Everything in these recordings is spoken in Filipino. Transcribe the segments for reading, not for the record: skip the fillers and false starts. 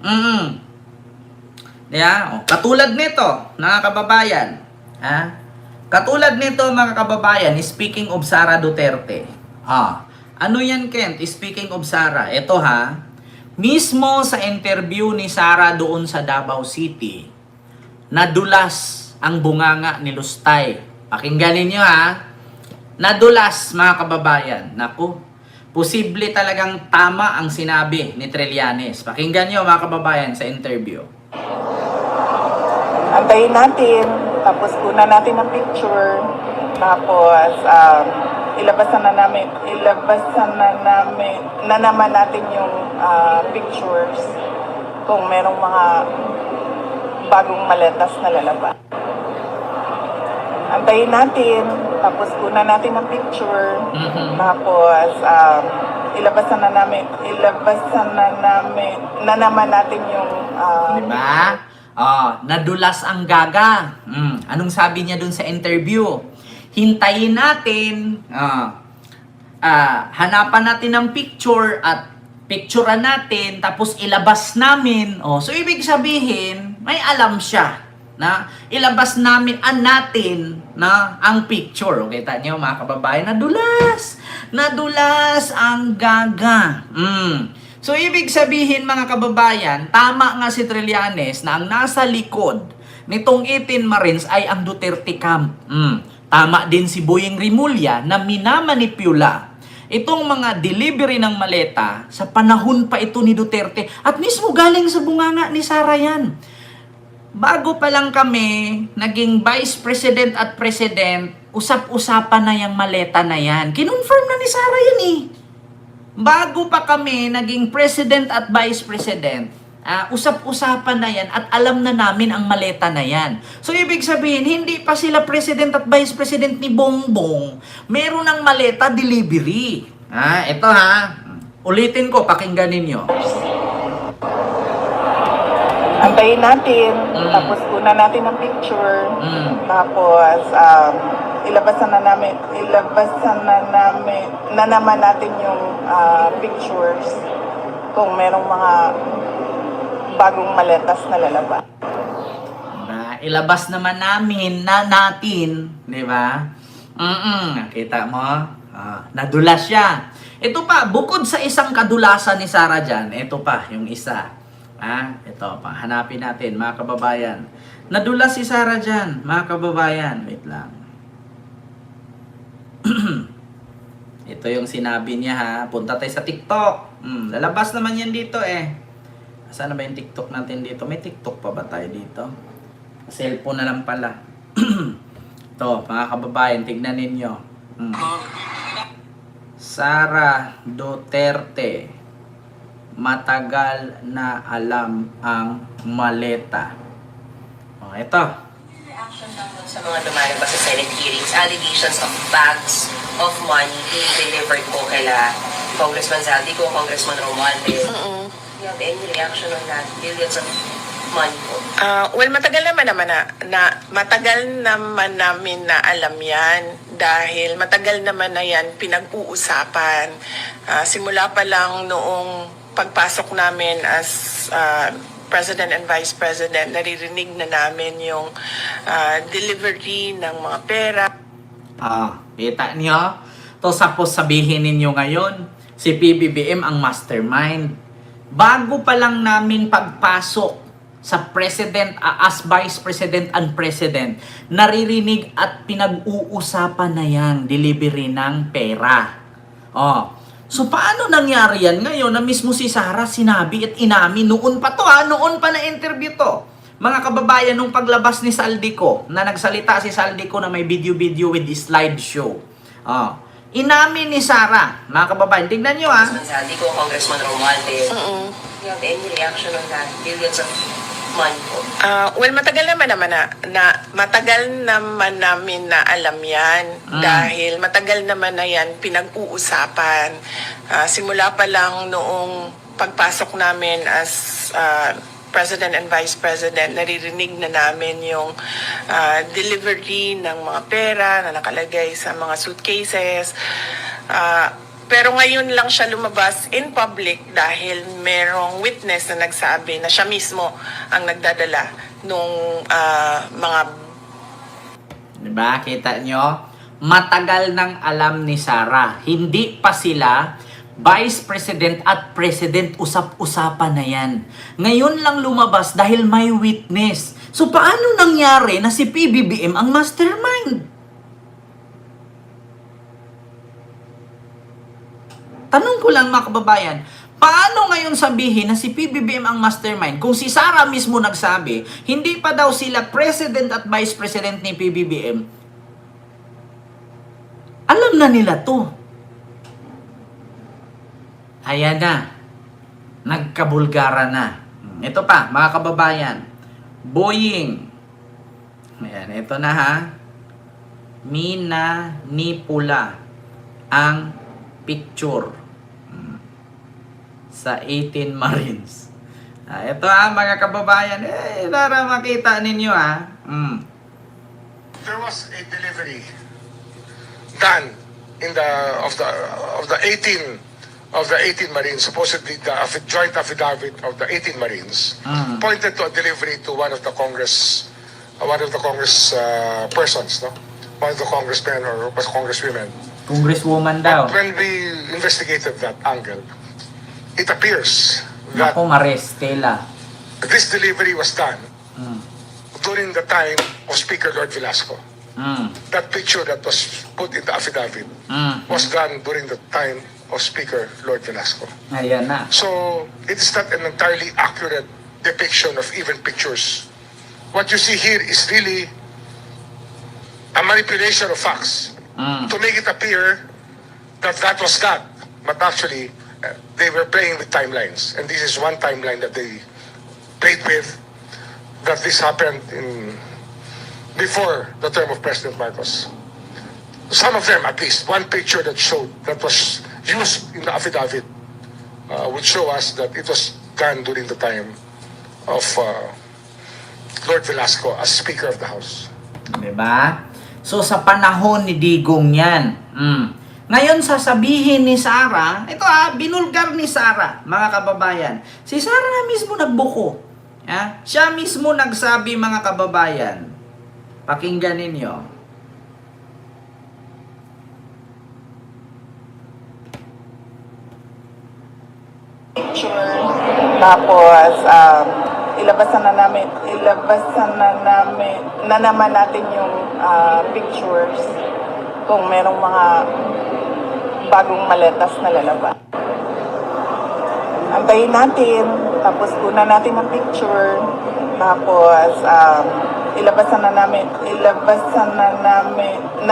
Mm. Yeah? O, katulad nito, mga kababayan. Ha? Katulad nito, mga kababayan, speaking of Sara Duterte. Ano yan, Kent? Speaking of Sara, ito ha. Mismo sa interview ni Sara doon sa Davao City, nadulas ang bunganga ni Lustay. Pakinggan ninyo ha. Nadulas, mga kababayan. Naku, posible talagang tama ang sinabi ni Trillanes. Pakinggan nyo, mga kababayan, sa interview. Antayin natin, tapos kuna natin ang picture, tapos ilabas na naman natin yung pictures kung merong mga bagong maletas na lalabas. Antayin natin, tapos kuna natin ang picture, tapos ilabas na naman natin yung Diba? Nadulas ang gaga. Anong sabi niya dun sa interview? Hintayin natin, hanapan natin ng picture at picturean natin, tapos ilabas namin. So ibig sabihin, may alam siya na ilabas natin na ang picture. Okay, kita niyo mga kababayan, nadulas ang gaga. So, ibig sabihin mga kababayan, tama nga si Trillanes na ang nasa likod nitong 18 Marines ay ang Duterte Camp. Tama din si Boyeng Rimulya na minamanipula itong mga delivery ng maleta sa panahon pa ito ni Duterte. At mismo galing sa bunganga ni Sara yan. Bago pa lang kami naging Vice President at President, usap-usapan na yung maleta na yan. Kinonfirm na ni Sara yan eh. Bago pa kami naging President at Vice President, usap-usapan na yan at alam na namin ang maleta na yan. So, ibig sabihin, hindi pa sila President at Vice President ni Bongbong. Meron ng maleta delivery. Ito ha. Ulitin ko, pakinggan ninyo. Antayin natin, tapos kuna natin ang picture, tapos ilabas na naman natin yung pictures kung merong mga bagong maletas na lalabas. Ilabas naman natin, di ba? Nakita mo? Nadulas siya. Ito pa, bukod sa isang kadulasan ni Sara dyan, ito pa, yung isa. Ito pa, hanapin natin, mga kababayan. Nadulas si Sara dyan, mga kababayan. Wait lang. Ito yung sinabi niya ha. Punta tayo sa TikTok. Lalabas naman yan dito eh. Saan na ba yung TikTok natin dito? May TikTok pa ba tayo dito? Cellphone na lang pala. Ito, mga kababayan, tignan ninyo. Sara Duterte, matagal na alam ang maleta. Ito. Reaction lang dun sa mga lumalabas sa Senate hearings, allegations of bags of money being delivered po kila Congressman Zaldico, Congressman Romualdez. You have any reaction on that? Billions of money po. Well, matagal naman namin na alam yan dahil matagal naman na yan pinag-uusapan. Simula pa lang noong pagpasok namin as President and Vice President, naririnig na namin yung delivery ng mga pera. Kita niyo? To sapos sabihin ninyo ngayon, si PBBM ang mastermind. Bago pa lang namin pagpasok sa President, as Vice President and President, naririnig at pinag-uusapan na yan, delivery ng pera. So, paano nangyari yan ngayon na mismo si Sara sinabi at inamin? Noon pa to noon pa na interview to. Mga kababayan, nung paglabas ni Zaldico, na nagsalita si Zaldico na may video-video with the slideshow. Inamin ni Sara, mga kababayan, tignan nyo Congressman Zaldico, Congressman Romualdez. You have any reaction on that? Billions of money po. Well, matagal naman namin na alam yan dahil matagal naman na yan pinag-uusapan. Simula pa lang noong pagpasok namin as President and Vice President, naririnig na namin yung delivery ng mga pera na nakalagay sa mga suitcases. Pero ngayon lang siya lumabas in public dahil merong witness na nagsabi na siya mismo ang nagdadala nung mga. Diba? Kita nyo? Matagal nang alam ni Sara. Hindi pa sila Vice President at President, usap-usapan na yan. Ngayon lang lumabas dahil may witness. So paano nangyari na si PBBM ang mastermind? Tanong ko lang mga kababayan, paano ngayon sabihin na si PBBM ang mastermind kung si Sara mismo nagsabi, hindi pa daw sila President at Vice President ni PBBM? Alam na nila to. Ayan na. Nagkabulgara na. Ito pa, mga kababayan. Boying. Ayan, ito na ha. Minanipula ang picture sa 18 Marines. Ito ha, mga kababayan. Para makita ninyo ha. There was a delivery done in of the 18 Marines, supposedly the joint affidavit of the 18 Marines, pointed to a delivery to one of the Congress persons, no, one of the congressmen or congresswomen. Congresswoman daw. But when we investigated that angle, it appears that Ako, Maristela. this delivery was done during the time of Speaker Lord Velasco. That picture that was put in the affidavit was done during the time of Speaker Lord Velasco. Ayan na. So, it is not an entirely accurate depiction of even pictures. What you see here is really a manipulation of facts to make it appear that that was that. But actually, they were playing with timelines. And this is one timeline that they played with, that this happened before the term of President Marcos. Some of them, at least, one picture that showed, that was used in the affidavit, would show us that it was done during the time of Lord Velasco as Speaker of the House. Diba? So, sa panahon ni Digong yan. Ngayon, sasabihin ni Sara, ito binulgar ni Sara, mga kababayan. Si Sara na mismo nagbuko. Siya mismo nagsabi, mga kababayan. Pakinggan ninyo. Tapos ilabas na naman natin yung pictures kung merong mga bagong maletas na lalabas. Antayin natin, tapos kunan natin ang picture, tapos ilabas na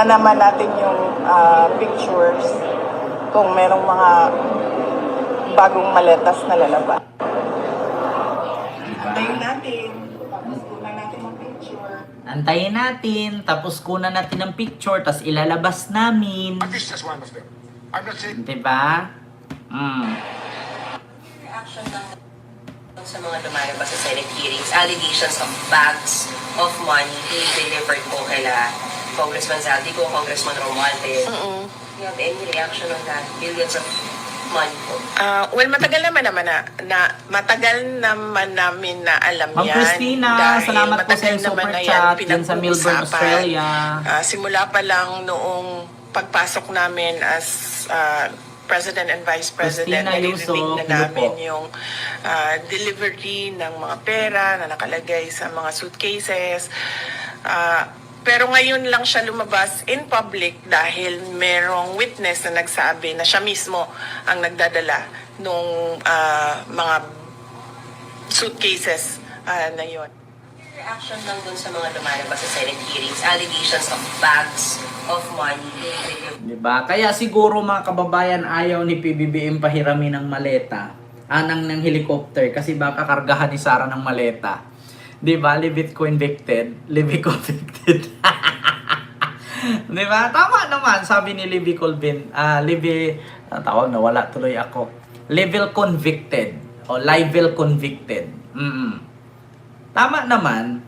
naman natin yung pictures kung merong mga bagong maletas na lalabas. Antayin natin, tapos kunan natin ang picture. Antayin natin, tapos kunan natin ang picture, tapos ilalabas namin. At least just one of them. I'm not saying... Diba? Reaction ng sa mga lumalabas sa Senate hearings, allegations of bags of money being delivered po kaila Congressman Zaldico, Congressman Romualdez. You have any reaction on that? Billions of money po. Well, matagal naman namin na alam Ma'am yan. Christina, dahil salamat po sa matagal iyong super naman na yan chat yan sa Melbourne, pinag-uusapan. Australia. Simula pa lang noong pagpasok namin as President and Vice President, Christina naririnig Yuso, na namin yung delivery ng mga pera na nakalagay sa mga suitcases. Pero ngayon lang siya lumabas in public dahil merong witness na nagsabi na siya mismo ang nagdadala nung mga suitcases na yon. Reaction lang dun sa mga lumalabas sa Senate hearings, allegations of bags of money being delivered. Diba? Kaya siguro mga kababayan ayaw ni PBBM pahiramin ng maleta, ng helicopter, kasi baka kargahan ni Sara ng maleta. Diba? Leave it convicted. Leave it convicted. Diba? Tama naman, sabi ni Libby Colvin. Tawag na, wala tuloy ako. Level convicted. O level convicted. Tama naman.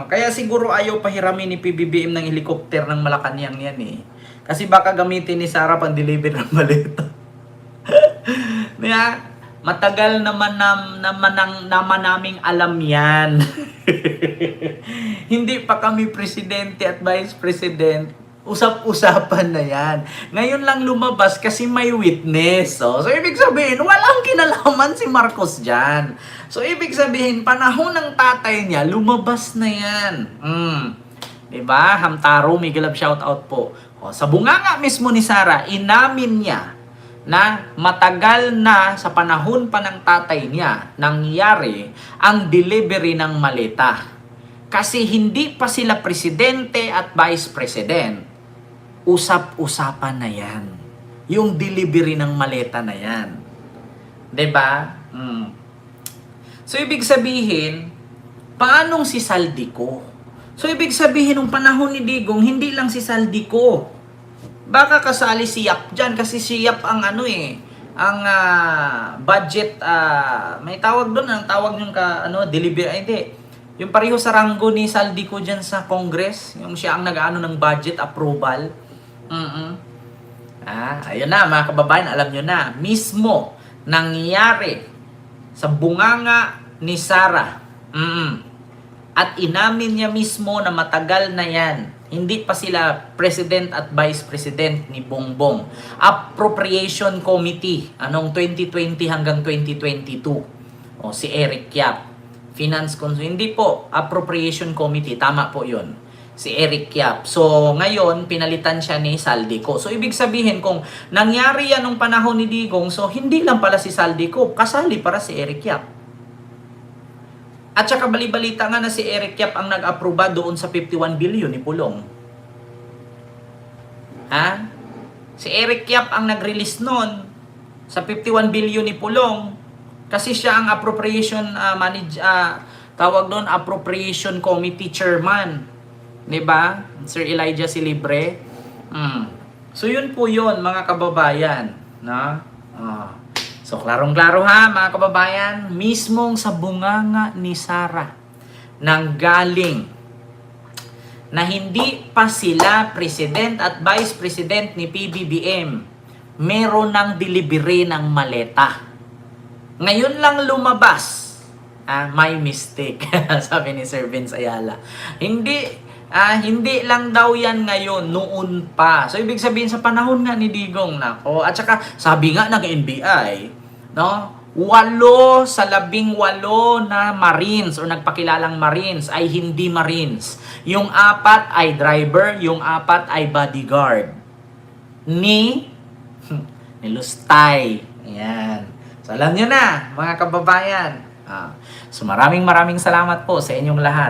Kaya siguro ayaw pahiramin ni PBBM ng helicopter ng Malacanang yan eh. Kasi baka gamitin ni Sara pang deliver ng maleta. Matagal naman naming alam yan. Hindi pa kami presidente at vice president. Usap-usapan na yan. Ngayon lang lumabas kasi may witness. So ibig sabihin, walang kinalaman si Marcos dyan. So ibig sabihin, panahon ng tatay niya, lumabas na yan. Diba? Hamtaro, Miguel Love, shout out po. Sa bunganga mismo ni Sara, inamin niya na matagal na sa panahon pa ng tatay niya nangyari ang delivery ng maleta. Kasi hindi pa sila presidente at vice president. Usap-usapan na yan. Yung delivery ng maleta na yan. 'Di ba? So ibig sabihin, paanong si Saldico? So ibig sabihin, nung panahon ni Digong, hindi lang si Saldico. Baka kasali si Yap dyan kasi si Yap ang budget, may tawag doon, ang tawag yung delivery, hindi. Yung pareho sa ranggo ni Saldico dyan sa Congress, yung siya ang nag-ano ng budget approval. Ayun na mga kababayan, alam nyo na, mismo nangyari sa bunganga ni Sara. At inamin niya mismo na matagal na yan. Hindi pa sila president at vice president ni Bongbong. Appropriation Committee, anong 2020 hanggang 2022. Si Eric Yap. Finance Council, hindi po, Appropriation Committee, tama po yun. Si Eric Yap. So, ngayon, pinalitan siya ni Saldico. So, ibig sabihin, kung nangyari yan nung panahon ni Digong, so, hindi lang pala si Saldico, kasali para si Eric Yap. At saka bali-balita nga na si Eric Yap ang nag-aproba doon sa 51 billion ni Pulong. Si Eric Yap ang nag-release noon sa 51 billion ni Pulong kasi siya ang appropriation tawag doon appropriation committee chairman. 'Di ba? Sir Elijah Silibre. So yun po yun mga kababayan, na So, klarong-klaro ha, mga kababayan, mismong sa bunganga ni Sara, nanggaling na hindi pa sila president at vice president ni PBBM, meron ng delivery ng maleta. Ngayon lang lumabas, my mistake, sabi ni Sir Vince Ayala. Hindi lang daw yan ngayon, noon pa. So, ibig sabihin sa panahon nga ni Digong, nako. At saka, sabi nga ng NBI, 8 sa 18 na Marines o nagpakilalang Marines ay hindi Marines. Yung 4 ay driver, yung 4 ay bodyguard. Ni Lustay. Ayan. So, alam nyo na, mga kababayan. So, maraming salamat po sa inyong lahat.